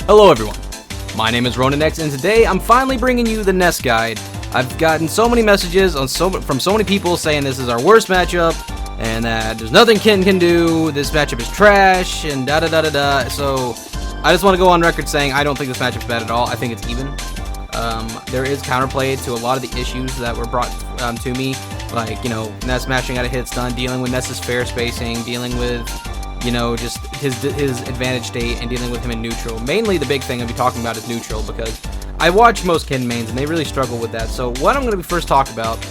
Hello everyone, my name is Nex, and today I'm finally bringing you the Ness guide. I've gotten so many messages from so many people saying this is our worst matchup, and that there's nothing Ken can do, this matchup is trash, and da-da-da-da-da. So I just want to go on record saying I don't think this matchup's bad at all. I think it's even. There is counterplay to a lot of the issues that were brought to me, like, Ness mashing out of hit stun, dealing with Ness's fair spacing, dealing with just his advantage state, and dealing with him in neutral. Mainly the big thing I'll be talking about is neutral, because I watch most Ken mains and they really struggle with that. So what I'm going to first talk about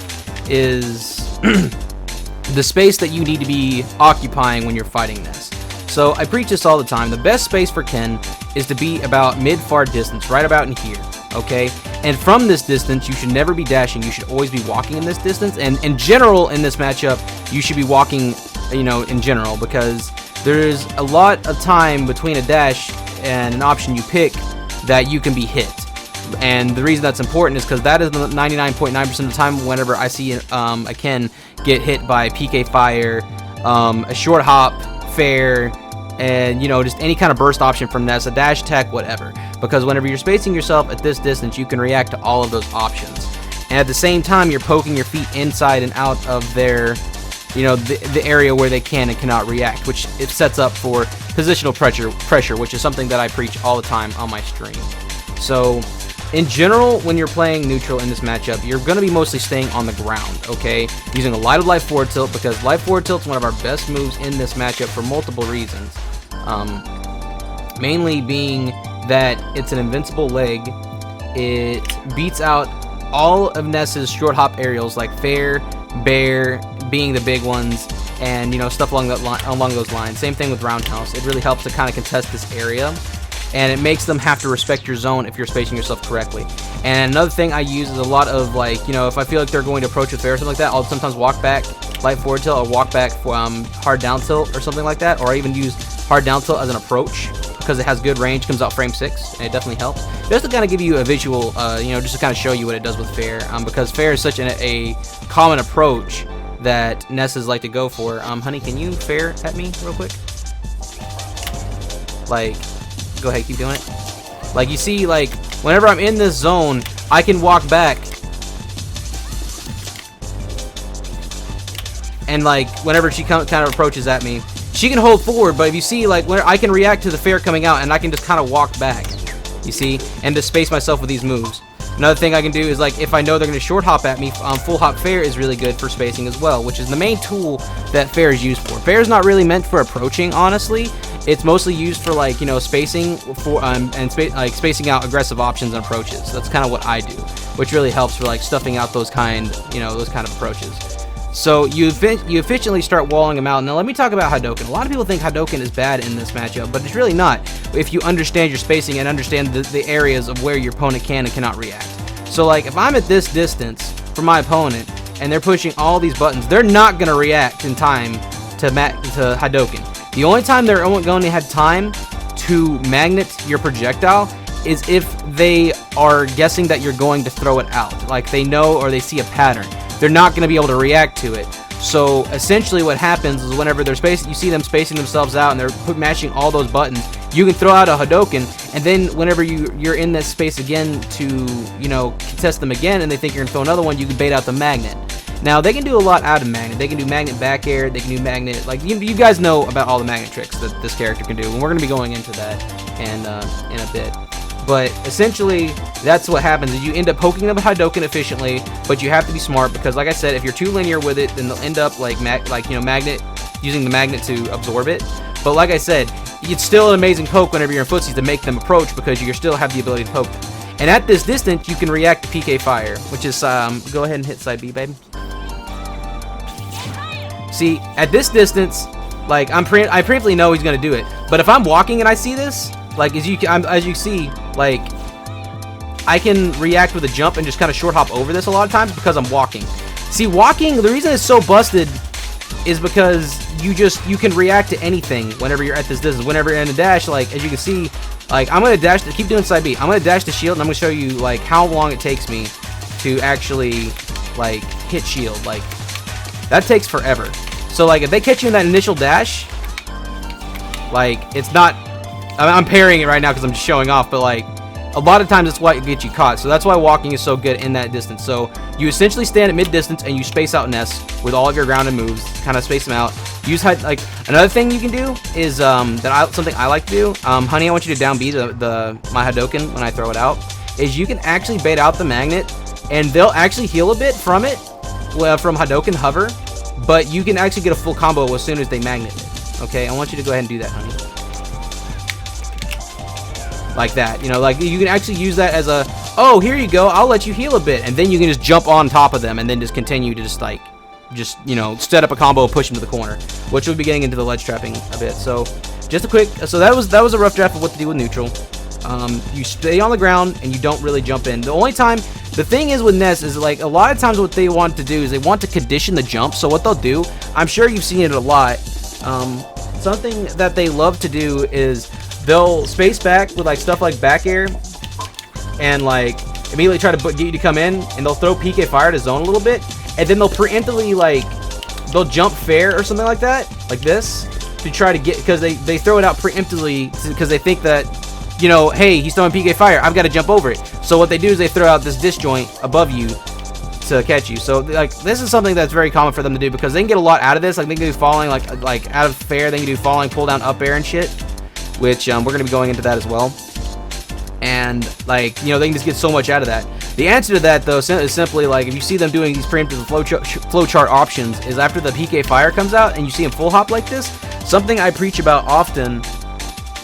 is the space that you need to be occupying when you're fighting Ness. So I preach this all the time. The best space for Ken is to be about mid-far distance, right about in here, okay? And from this distance, you should never be dashing. You should always be walking in this distance. And in general, in this matchup, you should be walking, in general, because there's a lot of time between a dash and an option you pick that you can be hit. And the reason that's important is because that is 99.9% of the time whenever I see a Ken get hit by PK Fire, a short hop, fair, and just any kind of burst option from Ness, a dash attack, whatever. Because whenever you're spacing yourself at this distance, you can react to all of those options. And at the same time, you're poking your feet inside and out of their the area where they can and cannot react, which it sets up for positional pressure, which is something that I preach all the time on my stream. So in general, when you're playing neutral in this matchup, you're going to be mostly staying on the ground, okay? Using a light of life forward tilt, because light forward tilt is one of our best moves in this matchup for multiple reasons. Mainly being that it's an invincible leg. It beats out all of Ness's short hop aerials, like fair, bear being the big ones, and stuff along those lines. Same thing with roundhouse. It really helps to kind of contest this area, and it makes them have to respect your zone if you're spacing yourself correctly. And another thing I use is a lot of if I feel like they're going to approach with fair or something like that, I'll sometimes walk back light forward tilt or walk back hard down tilt or something like that, or I even use hard down tilt as an approach because it has good range, comes out frame 6, and it definitely helps. Just to kind of give you a visual, just to kind of show you what it does with fair, because fair is such a common approach that Nesses like to go for. Honey, can you fair at me real quick? Go ahead, keep doing it. You see, whenever I'm in this zone, I can walk back, and whenever she kind of approaches at me, she can hold forward, but if you see, when I can react to the fair coming out, and I can just kind of walk back, you see, and just space myself with these moves. Another thing I can do is, if I know they're going to short hop at me, full hop fair is really good for spacing as well, which is the main tool that fair is used for. Fair is not really meant for approaching, honestly. It's mostly used for spacing for spacing out aggressive options and approaches. That's kind of what I do, which really helps for stuffing out those kind of approaches. So you efficiently start walling them out. Now let me talk about Hadoken. A lot of people think Hadoken is bad in this matchup, but it's really not if you understand your spacing and understand the areas of where your opponent can and cannot react. So if I'm at this distance from my opponent and they're pushing all these buttons, they're not going to react in time to Hadoken. The only time they're going to have time to magnet your projectile is if they are guessing that you're going to throw it out. They know or they see a pattern. They're not going to be able to react to it. So essentially what happens is whenever they're you see them spacing themselves out and they're mashing all those buttons, you can throw out a Hadoken, and then whenever you're in this space again to contest them again and they think you're going to throw another one, you can bait out the magnet. Now they can do a lot out of magnet. They can do magnet back air, they can do magnet, you guys know about all the magnet tricks that this character can do, and we're going to be going into that in a bit. But essentially, that's what happens. Is you end up poking them with Hadoken efficiently, but you have to be smart because, like I said, if you're too linear with it, then they'll end up magnet using the magnet to absorb it. But like I said, it's still an amazing poke whenever you're in footsies to make them approach because you still have the ability to poke them. And at this distance, you can react to PK Fire, which is go ahead and hit side B, baby. See, at this distance, I preemptively know he's gonna do it. But if I'm walking and I see this, as you see, I can react with a jump and just kind of short hop over this a lot of times because I'm walking. See, walking, the reason it's so busted is because you can react to anything whenever you're at this distance. Whenever you're in a dash, as you can see, I'm gonna dash. Keep doing side B. I'm gonna dash the shield, and I'm gonna show you how long it takes me to actually hit shield. That takes forever. So if they catch you in that initial dash, it's not I'm parrying it right now because I'm just showing off, but like a lot of times it's what gets you caught. So that's why walking is so good in that distance. So you essentially stand at mid distance and you space out Ness with all of your grounded moves, kind of space them out. Use like another thing you can do is something I like to do. Honey, I want you to down B my Hadoken when I throw it out. Is you can actually bait out the magnet, and they'll actually heal a bit from it, from Hadoken hover, but you can actually get a full combo as soon as they magnet it. Okay, I want you to go ahead and do that, honey. Like that, you know, like you can actually use that as a, oh, here you go, I'll let you heal a bit, and then you can just jump on top of them and then just continue to just you know, set up a combo, push them to the corner, which we'll be getting into the ledge trapping a bit. So just a quick, so that was a rough draft of what to do with neutral. You stay on the ground and you don't really jump in. The thing is with Ness is like a lot of times what they want to do is they want to condition the jump. So what they'll do, I'm sure you've seen it a lot, something that they love to do is they'll space back with like stuff like back air and like immediately try to get you to come in, and they'll throw PK fire to zone a little bit, and then they'll preemptively they'll jump fair or something like that, like this, to try to get, because they throw it out preemptively because they think that, you know, hey, he's throwing PK fire, I've got to jump over it. So what they do is they throw out this disjoint above you to catch you. So like this is something that's very common for them to do because they can get a lot out of this. Like they can do falling, like out of fair, they can do falling, pull down, up air and shit, which we're going to be going into that as well. And like, you know, they can just get so much out of that. The answer to that though is simply like, if you see them doing these preemptive flowchart options, is after the PK fire comes out and you see them full hop like this, something I preach about often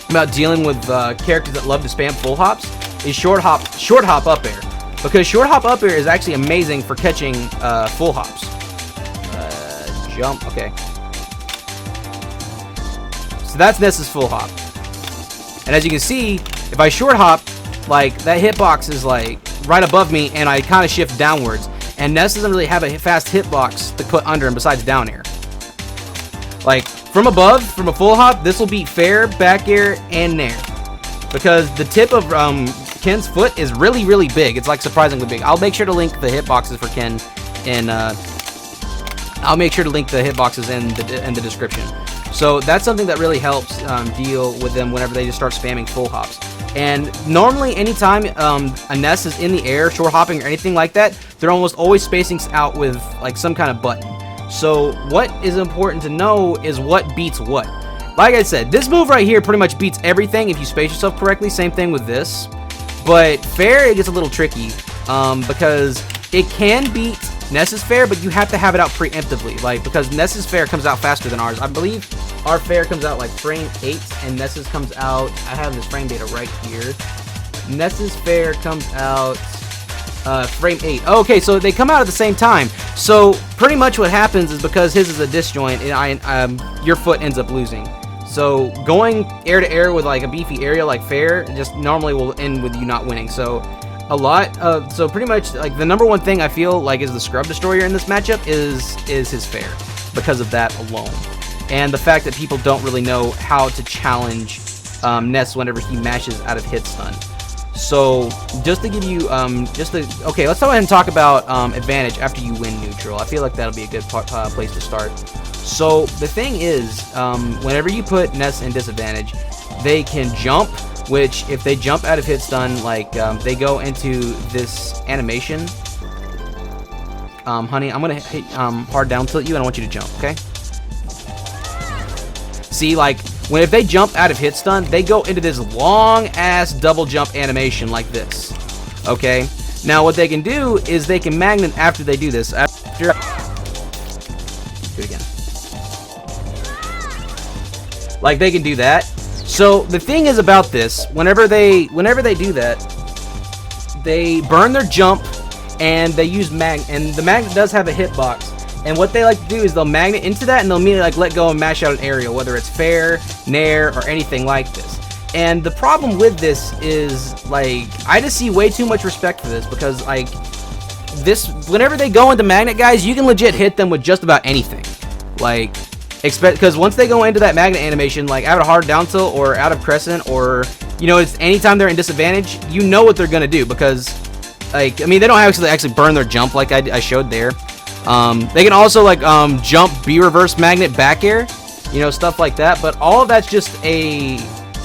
about dealing with characters that love to spam full hops is short hop up air, because short hop up air is actually amazing for catching full hops. Jump, okay. So that's Ness's full hop. And as you can see, if I short hop, like that hitbox is like right above me and I kind of shift downwards. And Ness doesn't really have a fast hitbox to put under him besides down air. Like from above, from a full hop, this will beat fair, back air, and nair. Because the tip of Ken's foot is really, really big. It's like surprisingly big. I'll make sure to link the hitboxes for Ken in the description. So that's something that really helps deal with them whenever they just start spamming full hops. And normally anytime a Ness is in the air, short hopping or anything like that, they're almost always spacing out with like some kind of button. So what is important to know is what beats what. Like I said, this move right here pretty much beats everything if you space yourself correctly. Same thing with this. But fair, it gets a little tricky because it can beat Ness's fair, but you have to have it out preemptively. Like, because Ness's fair comes out faster than ours. I believe our fair comes out like frame 8 and Ness's comes out, I have this frame data right here. Ness's fair comes out frame 8. Okay, so they come out at the same time. So pretty much what happens is because his is a disjoint, and your foot ends up losing. So going air to air with like a beefy area like fair just normally will end with you not winning. So so pretty much like the number one thing I feel like is the scrub destroyer in this matchup is his fair, because of that alone, and the fact that people don't really know how to challenge Ness whenever he mashes out of hit stun. So just to give you okay, let's go ahead and talk about advantage after you win neutral. I feel like that'll be a good place to start. So the thing is, whenever you put Ness in disadvantage, they can jump, which if they jump out of hit stun, like they go into this animation. Honey, I'm gonna hit hard down tilt you and I want you to jump, okay? See, like if they jump out of hit stun, they go into this long ass double jump animation like this. Okay? Now what they can do is they can magnet after they do this. Do it again. Like they can do that. So the thing is about this, whenever they do that, they burn their jump and they use and the magnet does have a hitbox. And what they like to do is they'll magnet into that and they'll immediately like let go and mash out an aerial, whether it's fair, nair, or anything like this. And the problem with this is like I just see way too much respect for this, because like whenever they go into magnet, guys, you can legit hit them with just about anything. Like because once they go into that magnet animation, like out of hard down tilt or out of crescent, or you know, it's anytime they're in disadvantage, you know what they're gonna do, because like I mean they don't actually burn their jump like I showed there. They can also like jump B reverse magnet back air, you know, stuff like that, but all of that's just a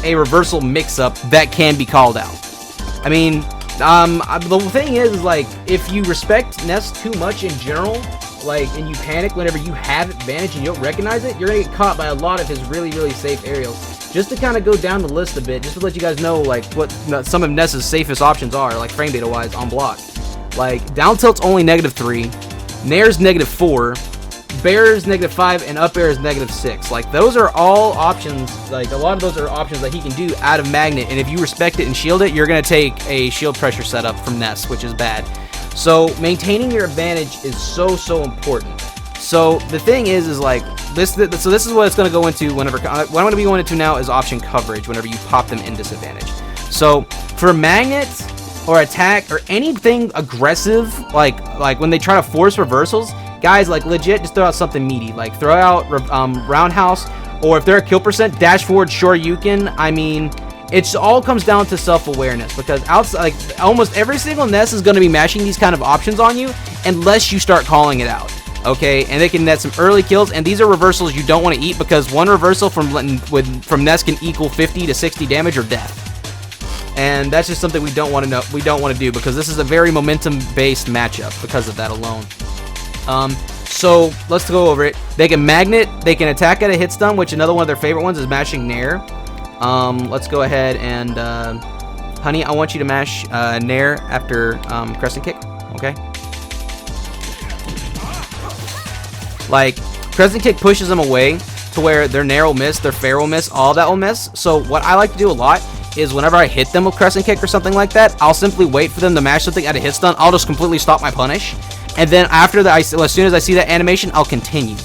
a reversal mix-up that can be called out. I mean, the thing is like, if you respect Ness too much in general, like, and you panic whenever you have advantage and you don't recognize it, you're gonna get caught by a lot of his really, really safe aerials. Just to kind of go down the list a bit, just to let you guys know, like, what some of Ness's safest options are, like, frame data-wise, on block. Like, down tilt's only -3, Nair's -4, Bair's -5, and up air is -6. Like, those are all options, like, a lot of those are options that he can do out of magnet, and if you respect it and shield it, you're gonna take a shield pressure setup from Ness, which is bad. So, maintaining your advantage is so, so important. So, the thing is like, this is what it's going to go into whenever, what I'm going to be going into now is option coverage whenever you pop them in disadvantage. So, for magnets, or attack, or anything aggressive, like when they try to force reversals, guys, like, legit, just throw out something meaty. Like, throw out roundhouse, or if they're a kill percent, dash forward, Shoryuken. I mean, it all comes down to self-awareness, because outside, like, almost every single Ness is going to be mashing these kind of options on you unless you start calling it out, okay? And they can net some early kills, and these are reversals you don't want to eat, because one reversal from Ness can equal 50 to 60 damage or death. And that's just something we don't want to do, because this is a very momentum-based matchup because of that alone. So let's go over it. They can magnet, they can attack at a hit stun, which another one of their favorite ones is mashing Nair. Let's go ahead and, honey, I want you to mash Nair after Crescent Kick, okay? Like, Crescent Kick pushes them away to where their Nair will miss, their Fair will miss, all that will miss. So what I like to do a lot is whenever I hit them with Crescent Kick or something like that, I'll simply wait for them to mash something at a hit stun. I'll just completely stop my punish. And then after that, as soon as I see that animation, I'll continue,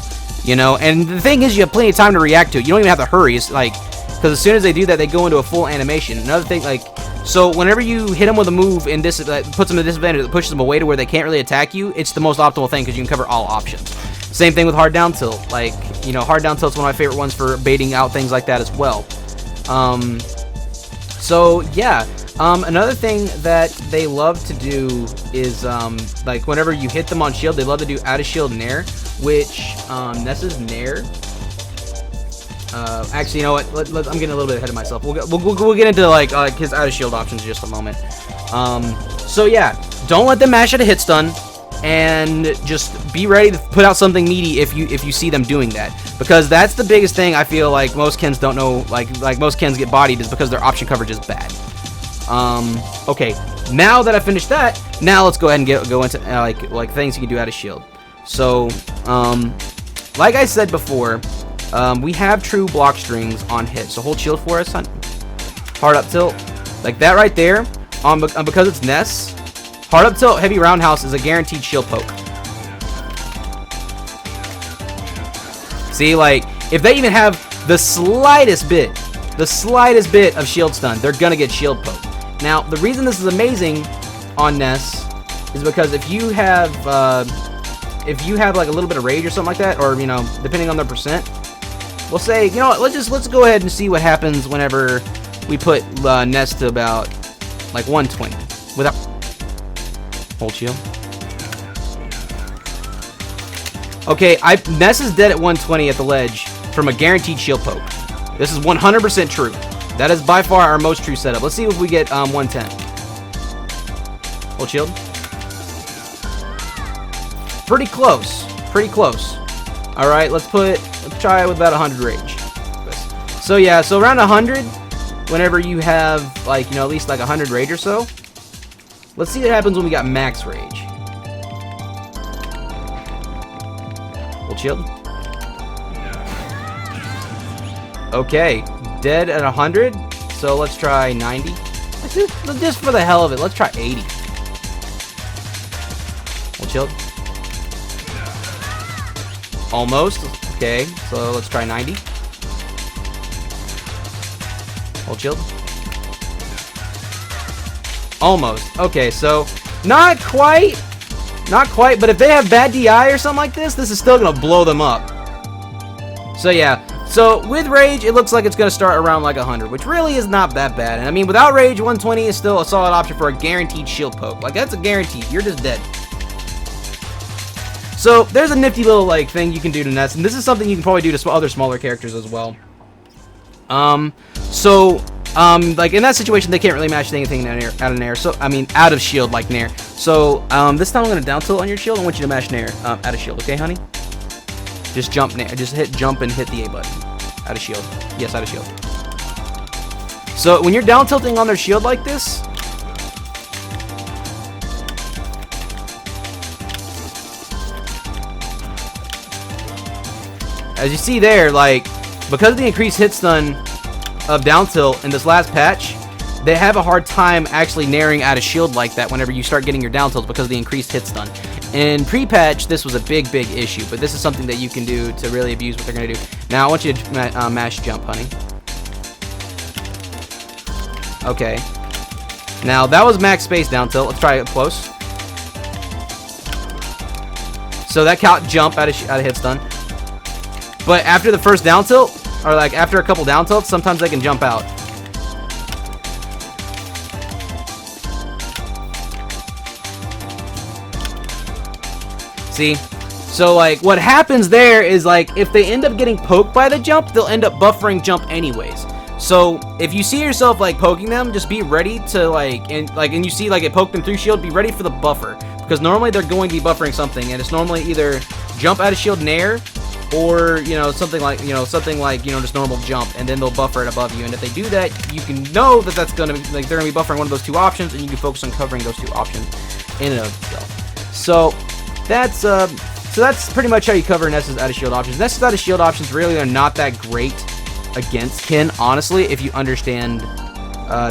you know? And the thing is, you have plenty of time to react to it. You don't even have to hurry. It's like, because as soon as they do that, they go into a full animation. Another thing, like, so whenever you hit them with a move and this puts them at a disadvantage, that pushes them away to where they can't really attack you, it's the most optimal thing because you can cover all options. Same thing with hard down tilt. Like, you know, hard down tilt's one of my favorite ones for baiting out things like that as well. So yeah, another thing that they love to do is like whenever you hit them on shield, they love to do out of shield Nair, which Ness's Nair. Actually, you know what? I'm getting a little bit ahead of myself. We'll get into like his out of shield options in just a moment. So yeah, don't let them mash at a hit stun, and just be ready to put out something meaty if you see them doing that, because that's the biggest thing I feel like most Kens don't know. Like most Kens get bodied is because their option coverage is bad. Okay, now that I finished that, now let's go ahead and go into like things you can do out of shield. So like I said before, we have true block strings on hit, so hold shield for us, son. Hard up tilt, like that right there. Because it's Ness, hard up tilt heavy roundhouse is a guaranteed shield poke. See, like, if they even have the slightest bit of shield stun, they're gonna get shield poke. Now, the reason this is amazing on Ness is because if you have like a little bit of rage or something like that, or, you know, depending on their percent, we'll say, you know what, let's go ahead and see what happens whenever we put Ness to about like 120 without hold shield. Okay, Ness is dead at 120 at the ledge from a guaranteed shield poke. This is 100% true. That is by far our most true setup. Let's see if we get 110. Hold shield. Pretty close. Pretty close. All right, let's try it with about 100 rage. So yeah, so around 100, whenever you have like, you know, at least like 100 rage or so. Let's see what happens when we got max rage. Hold shield. Okay, dead at 100. So let's try 90. Just for the hell of it, let's try 80. Hold shield. Almost. Okay, so let's try 90. Hold shield. Almost. Okay, so not quite, but if they have bad DI or something like this is still gonna blow them up. So yeah, so with rage, it looks like it's gonna start around like 100, which really is not that bad. And I mean, without rage, 120 is still a solid option for a guaranteed shield poke. Like, that's a guarantee. You're just dead. So there's a nifty little like thing you can do to Ness, and this is something you can probably do to other smaller characters as well. So, like in that situation, they can't really mash anything out of Nair. So, I mean, out of shield like Nair. So, this time I'm gonna down tilt on your shield. I want you to mash Nair out of shield. Okay, honey? Just jump Nair. Just hit jump and hit the A button. Out of shield. Yes, out of shield. So when you're down tilting on their shield like this, as you see there, like, because of the increased hit stun of down tilt in this last patch, they have a hard time actually nairing out of shield like that whenever you start getting your down tilt because of the increased hit stun. In pre-patch, this was a big issue, but this is something that you can do to really abuse what they're going to do. Now, I want you to mash jump, honey. Okay. Now, that was max space down tilt. Let's try it close. So that count jump out of hit stun. But after the first down tilt, or like after a couple down tilts, sometimes they can jump out. See? So like what happens there is like if they end up getting poked by the jump, they'll end up buffering jump anyways. So if you see yourself like poking them, just be ready to like and you see like it poked them through shield, be ready for the buffer. Because normally they're going to be buffering something, and it's normally either jump out of shield nair, or something like just normal jump, and then they'll buffer it above you. And if they do that, you can know that that's gonna be like they're gonna be buffering one of those two options, and you can focus on covering those two options in and of itself. So that's pretty much how you cover Ness's out of shield options. Ness's out of shield options really are not that great against Ken, honestly, if you understand how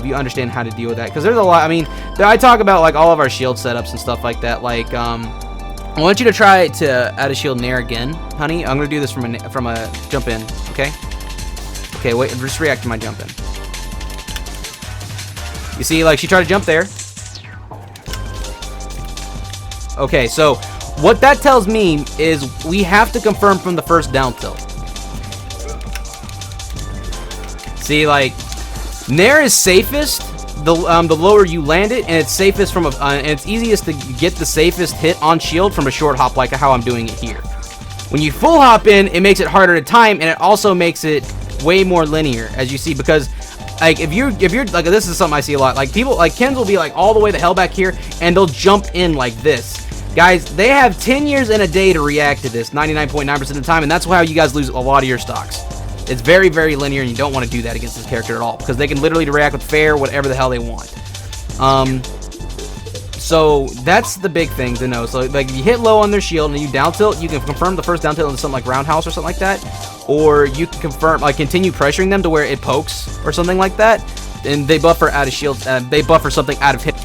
to deal with that. Because there's a lot. I mean, I talk about like all of our shield setups and stuff like that. Like I want you to try to add a shield nair again, honey. I'm gonna do this from a jump in. Okay, wait, just react to my jump in. You see, like she tried to jump there. Okay, so what that tells me is we have to confirm from the first down tilt. See, like nair is safest the lower you land it, and it's safest from and it's easiest to get the safest hit on shield from a short hop, like how I'm doing it here. When you full hop in, it makes it harder to time, and it also makes it way more linear, as you see, because like if you're like, this is something I see a lot, like people like Kens will be like all the way the hell back here, and they'll jump in like this. Guys, they have 10 years and a day to react to this 99.9% of the time, and that's how you guys lose a lot of your stocks. It's very, very linear, and you don't want to do that against this character at all, because they can literally react with fair, whatever the hell they want. So that's the big thing to know. So like if you hit low on their shield and you down tilt, you can confirm the first down tilt into something like roundhouse or something like that, or you can confirm, like continue pressuring them to where it pokes or something like that, and they buffer out of shield, they buffer something out of hit.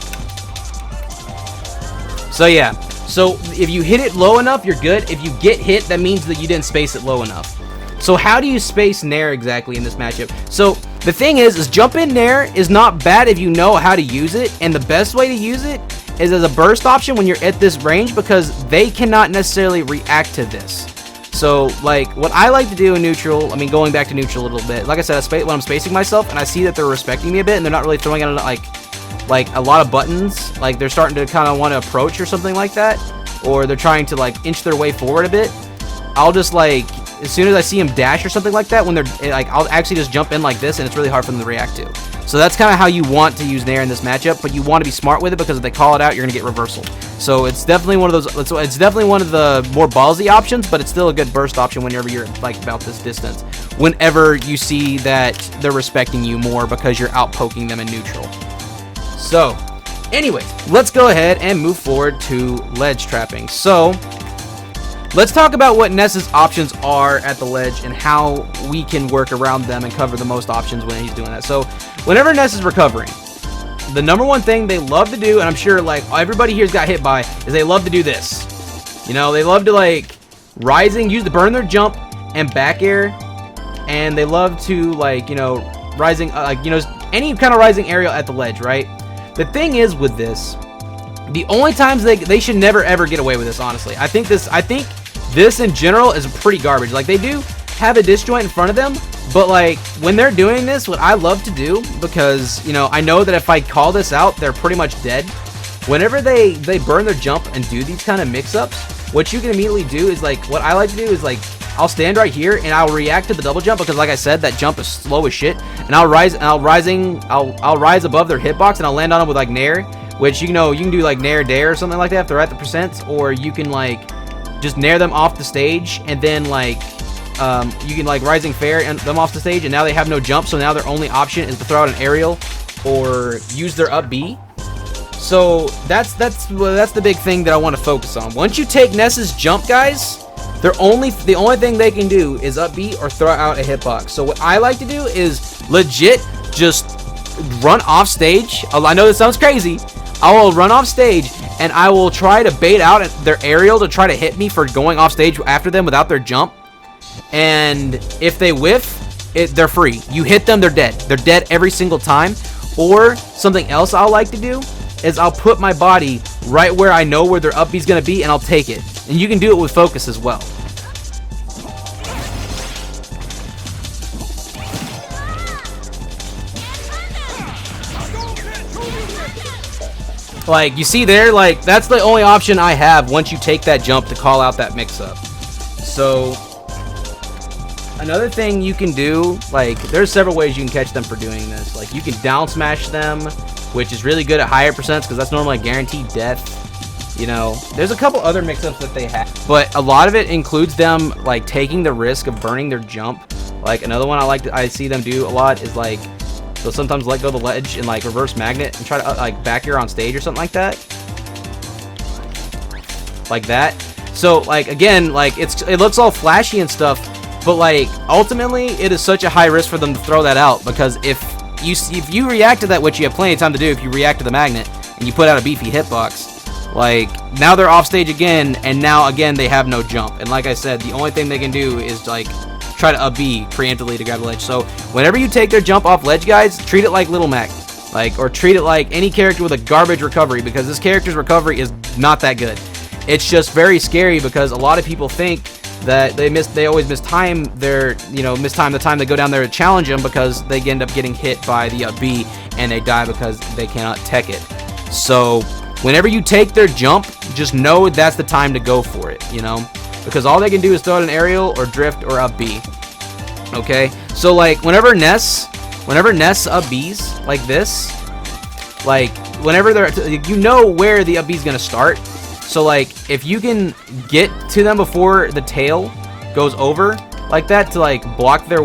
So yeah, so if you hit it low enough, you're good. If you get hit, that means that you didn't space it low enough. So how do you space nair exactly in this matchup? So the thing is jump in nair is not bad if you know how to use it, and the best way to use it is as a burst option when you're at this range, because they cannot necessarily react to this. So like what I like to do in neutral, I mean going back to neutral a little bit, like I said, when I'm spacing myself and I see that they're respecting me a bit and they're not really throwing out like a lot of buttons, like they're starting to kind of want to approach or something like that, or they're trying to like inch their way forward a bit, I'll just like, as soon as I see them dash or something like that, when they're like, I'll actually just jump in like this, and it's really hard for them to react to. So that's kind of how you want to use nair in this matchup, but you want to be smart with it, because if they call it out, you're gonna get reversal. So it's definitely one of those. It's definitely one of the more ballsy options, but it's still a good burst option whenever you're like about this distance. Whenever you see that they're respecting you more because you're out poking them in neutral. So, anyways, let's go ahead and move forward to ledge trapping. So let's talk about what Ness's options are at the ledge and how we can work around them and cover the most options when he's doing that. So whenever Ness is recovering, the number one thing they love to do, and I'm sure like everybody here's got hit by, is they love to do this. You know, they love to like burn their jump and back air, and they love to like, rising, any kind of rising aerial at the ledge, right? The thing is with this, the only times they should never ever get away with this, honestly. I think this in general is pretty garbage. Like they do have a disjoint in front of them, but like when they're doing this, what I love to do, because I know that if I call this out, they're pretty much dead. Whenever they burn their jump and do these kind of mix-ups, what you can immediately do is like, what I like to do is like I'll stand right here and I'll react to the double jump because, like I said, that jump is slow as shit. And I'll rise above their hitbox and I'll land on them with like Nair, which you know you can do like Nair Dare or something like that if they're at the percents, or you can like just Nair them off the stage and then like you can like Rising Fair and them off the stage, and now they have no jump, so now their only option is to throw out an aerial or use their up B. So that's the big thing that I want to focus on. Once you take Ness's jump, guys, the only thing they can do is up B or throw out a hitbox. So what I like to do is legit just run off stage. I know this sounds crazy. I will run off stage and I will try to bait out their aerial to try to hit me for going off stage after them without their jump. And if they whiff, they're free. You hit them, they're dead. They're dead every single time. Or something else I'll like to do is I'll put my body right where I know where their up B's going to be, and I'll take it. And you can do it with focus as well. Like, you see there, like, that's the only option I have once you take that jump to call out that mix-up. So another thing you can do, like, there's several ways you can catch them for doing this. Like, you can down smash them, which is really good at higher percents because that's normally a guaranteed death. You know, there's a couple other mix-ups that they have, but a lot of it includes them like taking the risk of burning their jump. Like, another one I see them do a lot is like they'll sometimes let go of the ledge and like reverse magnet and try to like back air on stage or something like that. Like that. So like, again, like it looks all flashy and stuff, but like ultimately it is such a high risk for them to throw that out, because if you react to that, which you have plenty of time to do if you react to the magnet and you put out a beefy hitbox, like now they're off stage again, and now again they have no jump. And like I said, the only thing they can do is like try to up B preemptively to grab the ledge. So whenever you take their jump off ledge, guys, treat it like Little Mac, like, or treat it like any character with a garbage recovery, because this character's recovery is not that good. It's just very scary because a lot of people think that they always mistime the time they go down there to challenge them, because they end up getting hit by the up B and they die because they cannot tech it. So whenever you take their jump, just know that's the time to go for it, you know, because all they can do is throw out an aerial or drift or up B. Okay, so like whenever Ness up B's like this, like whenever they're, you know where the up B is gonna start. So like if you can get to them before the tail goes over like that to like block your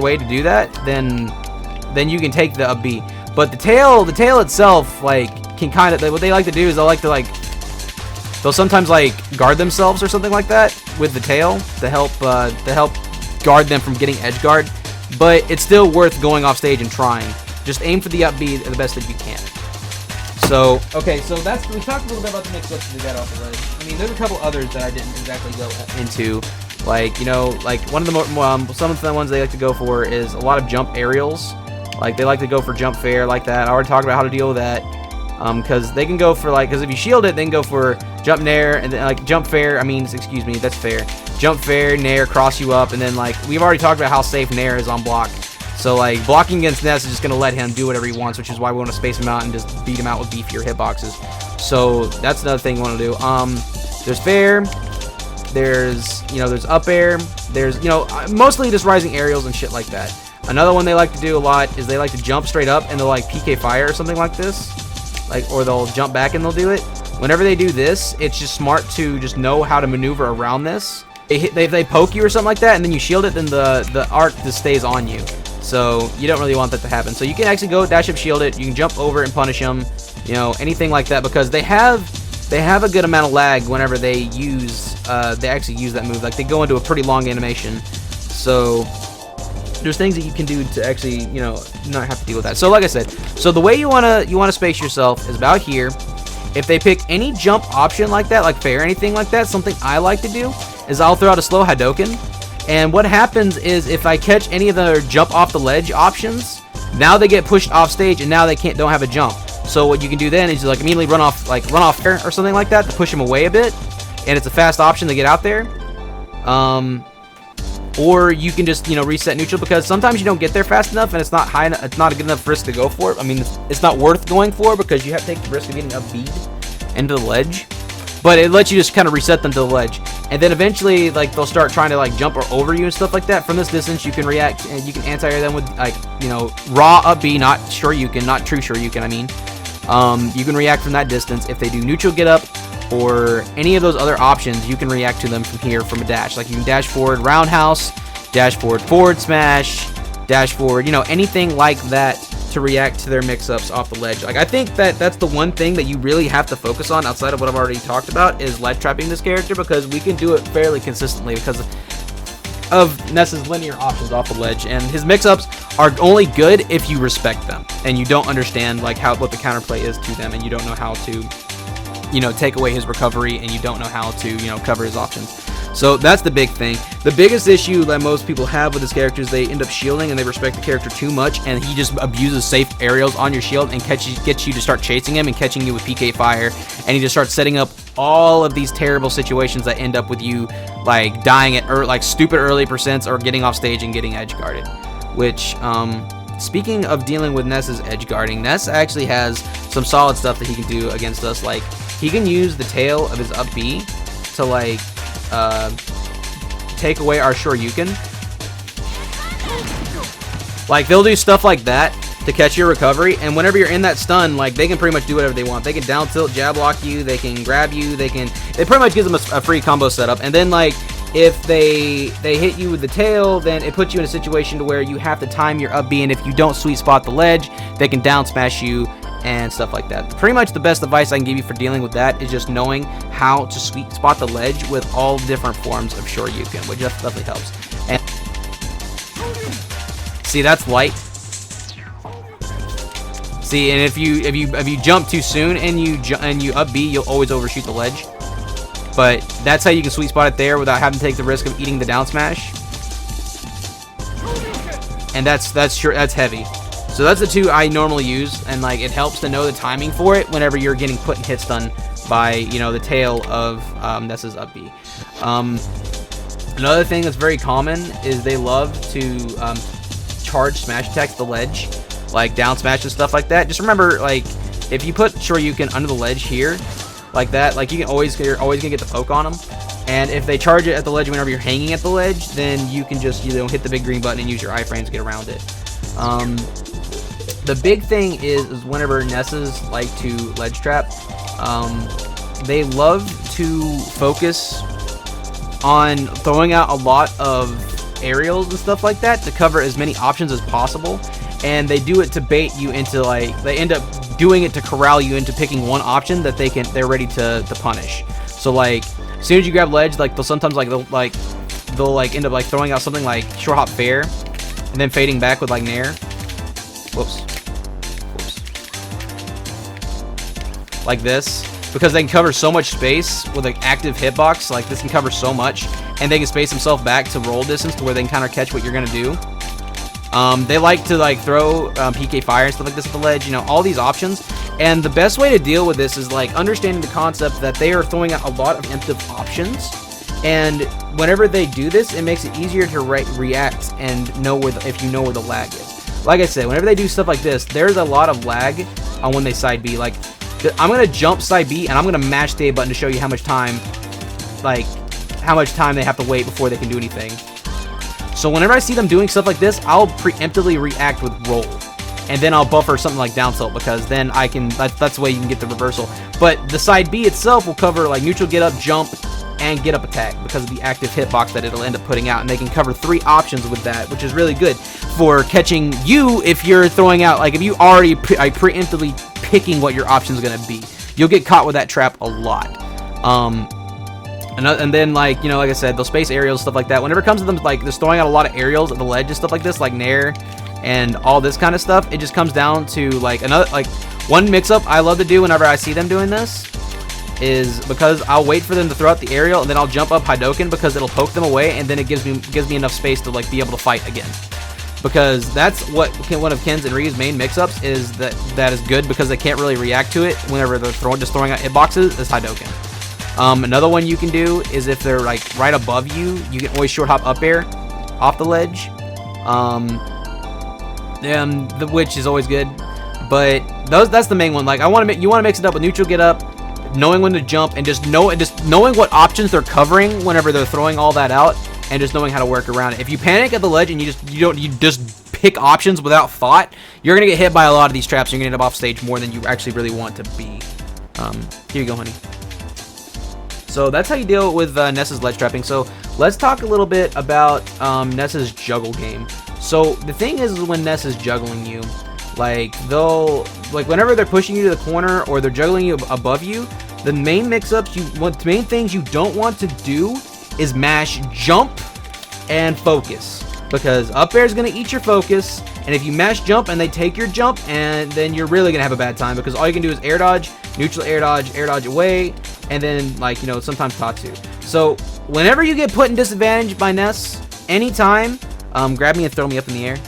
way to do that, then you can take the up B. But the tail itself, like, can kind of, what they like to do is they'll sometimes like guard themselves or something like that with the tail to help guard them from getting edge guard. But it's still worth going off stage and trying. Just aim for the up B the best that you can. So, okay, so we talked a little bit about the mix-ups we got off the ledge. I mean, there's a couple others that I didn't exactly go into. Like, you know, like one of the some of the ones they like to go for is a lot of jump aerials. Like, they like to go for jump fair like that. I already talked about how to deal with that. Because they can go for, like, because if you shield it, they can go for jump nair, and then, like, jump fair, excuse me, that's fair. Jump fair, nair, cross you up, and then, like, we've already talked about how safe nair is on block. So, like, blocking against Ness is just going to let him do whatever he wants, which is why we want to space him out and just beat him out with beefier hitboxes. So, that's another thing you want to do. There's fair, there's up air, there's, mostly just rising aerials and shit like that. Another one they like to do a lot is they like to jump straight up and they'll, like, PK fire or something like this. Like, or they'll jump back and they'll do it. Whenever they do this, it's just smart to just know how to maneuver around this. If they poke you or something like that and then you shield it, then the arc just stays on you. So you don't really want that to happen. So you can actually go dash up, shield it. You can jump over and punish them, anything like that, because they have a good amount of lag whenever they actually use that move. Like, they go into a pretty long animation. So there's things that you can do to actually, not have to deal with that. So like I said, so the way you wanna space yourself is about here. If they pick any jump option like that, like fair, anything like that, something I like to do is I'll throw out a slow Hadouken. And what happens is if I catch any of their jump off the ledge options, now they get pushed off stage and now they don't have a jump. So what you can do then is like immediately run off air or something like that to push them away a bit, and it's a fast option to get out there. Or you can just reset neutral, because sometimes you don't get there fast enough and it's not a good enough risk to go for it. I mean, it's not worth going for because you have to take the risk of getting up beat into the ledge. but it lets you just kind of reset them to the ledge, and then eventually like they'll start trying to like jump or over you and stuff like that. From this distance, you can react and you can anti-air them with like, you know, raw up B, not Shoryuken, not true Shoryuken. I mean, you can react from that distance. If they do neutral get up or any of those other options, you can react to them from here from a dash. Like you can dash forward, roundhouse, dash forward, forward smash, dash forward, you know, anything like that to react to their mix-ups off the ledge. Like I think that's the one thing that you really have to focus on outside of what I've already talked about is ledge trapping this character, because we can do it fairly consistently because of Ness's linear options off the ledge, and his mix-ups are only good if you respect them and you don't understand like what the counterplay is to them, and you don't know how to, you know, take away his recovery, and you don't know how to, you know, cover his options. So that's the big thing. The biggest issue that most people have with this character is they end up shielding and they respect the character too much, and he just abuses safe aerials on your shield and gets you to start chasing him and catching you with PK fire, and he just starts setting up all of these terrible situations that end up with you like dying at like stupid early percents or getting off stage and getting edge guarded. Which, speaking of dealing with Ness's edge guarding, Ness actually has some solid stuff that he can do against us. Like he can use the tail of his up B to like take away our Shoryuken. Like they'll do stuff like that to catch your recovery, and whenever you're in that stun, like they can pretty much do whatever they want. They can down tilt, jab lock you, they can grab you, it pretty much gives them a free combo setup. And then like if they hit you with the tail, then it puts you in a situation to where you have to time your up B, and if you don't sweet spot the ledge, they can down smash you and stuff like that. Pretty much the best advice I can give you for dealing with that is just knowing how to sweet spot the ledge with all different forms of Shoryuken, which definitely helps. And see, that's light. See, and if you jump too soon and you up B, you'll always overshoot the ledge. But that's how you can sweet spot it there without having to take the risk of eating the down smash. And that's heavy. So that's the two I normally use, and like it helps to know the timing for it whenever you're getting put in hit stun by, you know, the tail of Ness's up B. Another thing that's very common is they love to charge smash attacks the ledge, like down smash and stuff like that. Just remember, like if you put Shoryuken under the ledge here, like that, like you're always gonna get the poke on them. And if they charge it at the ledge whenever you're hanging at the ledge, then you can just, you know, hit the big green button and use your iframes to get around it. The big thing is whenever Nesses like to ledge trap, they love to focus on throwing out a lot of aerials and stuff like that to cover as many options as possible, and they do it to bait you into, like, they end up doing it to corral you into picking one option that they're ready to punish. So like as soon as you grab ledge, like they'll sometimes end up like throwing out something like short hop fair and then fading back with like nair. Whoops. Like this, because they can cover so much space with an active hitbox. Like this can cover so much, and they can space themselves back to roll distance to where they can counter catch what you're gonna do. They like to like throw PK fire and stuff like this at the ledge, you know, all these options. And the best way to deal with this is like understanding the concept that they are throwing out a lot of emptive options, and whenever they do this, it makes it easier to react and know if you know where the lag is. Like I said, whenever they do stuff like this, there's a lot of lag on when they side B. Like I'm gonna jump side B and I'm gonna mash the A button to show you how much time they have to wait before they can do anything. So whenever I see them doing stuff like this, I'll preemptively react with roll, and then I'll buffer something like down tilt, because then I can, that's the way you can get the reversal. But the side B itself will cover like neutral get up, jump, and get up attack because of the active hitbox that it'll end up putting out, and they can cover 3 options with that, which is really good for catching you if you're throwing out, like if you already preemptively picking what your option is going to be. You'll get caught with that trap a lot. And then, like, you know, like I said, they'll space aerials, stuff like that. Whenever it comes to them, like, just throwing out a lot of aerials at the ledge and stuff like this, like nair and all this kind of stuff, it just comes down to, like, one mix-up I love to do whenever I see them doing this is because I'll wait for them to throw out the aerial, and then I'll jump up Hadoken because it'll poke them away, and then it gives me enough space to, like, be able to fight again. Because that's what one of Ken's and Ryu's main mix-ups is, that is good because they can't really react to it whenever they're just throwing out hitboxes, is Hadoken. Another one you can do is if they're like right above you, you can always short hop up air off the ledge, which is always good. But that's the main one. Like you want to mix it up with neutral get up knowing when to jump, and just knowing what options they're covering whenever they're throwing all that out, and just knowing how to work around it. If you panic at the ledge and you just pick options without thought, you're gonna get hit by a lot of these traps. And you're gonna end up off stage more than you actually really want to be. Here you go, honey. So that's how you deal with Ness's ledge trapping. So let's talk a little bit about Ness's juggle game. So the thing is, when Ness is juggling you, like whenever they're pushing you to the corner or they're juggling you above you, the main main things you don't want to do is mash jump and focus, because up air is going to eat your focus, and if you mash jump and they take your jump, and then you're really going to have a bad time, because all you can do is air dodge, neutral air dodge away, and then, like, you know, sometimes Tatsu. So whenever you get put in disadvantage by Ness, anytime, grab me and throw me up in the air.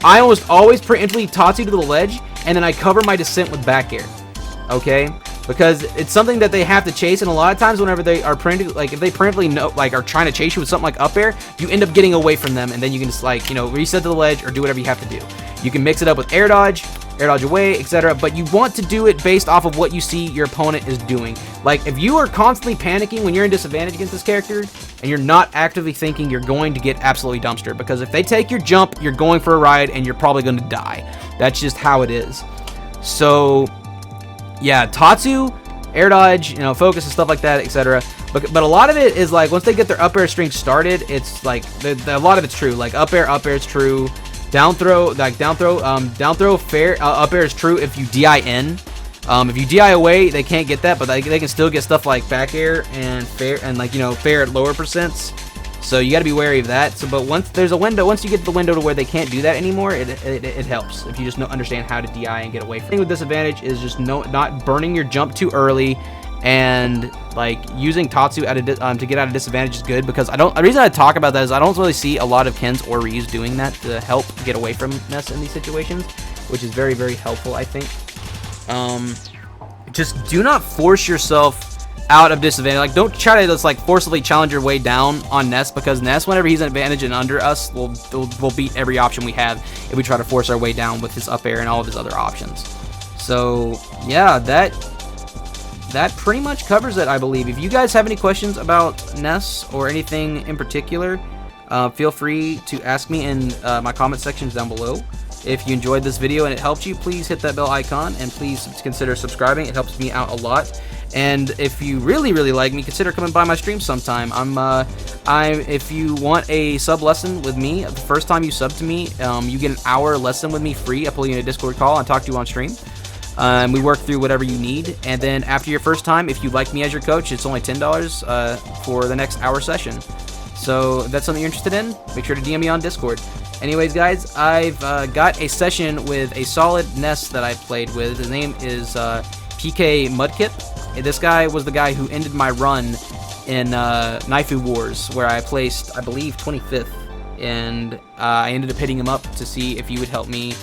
I almost always preemptively Tatsu to the ledge, and then I cover my descent with back air. Okay? Because it's something that they have to chase, and a lot of times whenever they are if they preemptively are trying to chase you with something like up air, you end up getting away from them, and then you can just, like, you know, reset to the ledge or do whatever you have to do. You can mix it up with air dodge away, etc. But you want to do it based off of what you see your opponent is doing. Like, if you are constantly panicking when you're in disadvantage against this character, and you're not actively thinking, you're going to get absolutely dumpstered. Because if they take your jump, you're going for a ride, and you're probably going to die. That's just how it is. So yeah, Tatsu, air dodge, you know, focus and stuff like that, etc. But a lot of it is, like, once they get their up air string started, it's like a lot of it's true. Like up air is true. Down throw, fair, up air is true if you DI in. If you DI away, they can't get that, but they can still get stuff like back air and fair, and, like, you know, fair at lower percents. So you got to be wary of that. So, but once there's a window, once you get the window to where they can't do that anymore, it helps if you just understand how to DI and get away from it. The thing with disadvantage is just not burning your jump too early, and, like, using Tatsu to get out of disadvantage is good, because the reason I talk about that is I don't really see a lot of Kens or Ryus doing that to help get away from Ness in these situations, which is very, very helpful, I think. Just do not force yourself out of disadvantage. Like, don't try to just, like, forcibly challenge your way down on Ness, because Ness, whenever he's an advantage and under us, will beat every option we have if we try to force our way down with his up air and all of his other options. So yeah, that pretty much covers it, I believe. If you guys have any questions about Ness or anything in particular, feel free to ask me in my comment sections down below. If you enjoyed this video and it helped you, please hit that bell icon, and please consider subscribing. It helps me out a lot. And if you really, really like me, consider coming by my stream sometime. If you want a sub lesson with me, the first time you sub to me, you get an hour lesson with me free. I pull you in a Discord call and talk to you on stream. We work through whatever you need, and then after your first time, if you like me as your coach, it's only $10 for the next hour session. So if that's something you're interested in, make sure to DM me on Discord. Anyways, guys, I've got a session with a solid Ness that I played with. His name is PK Mudkip. This guy was the guy who ended my run in Naifu Wars, where I placed, I believe, 25th, and I ended up hitting him up to see if he would help me.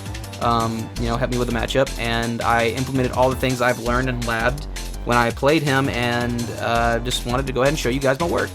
Help me with the matchup, and I implemented all the things I've learned and labbed when I played him, and just wanted to go ahead and show you guys my work.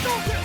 Don't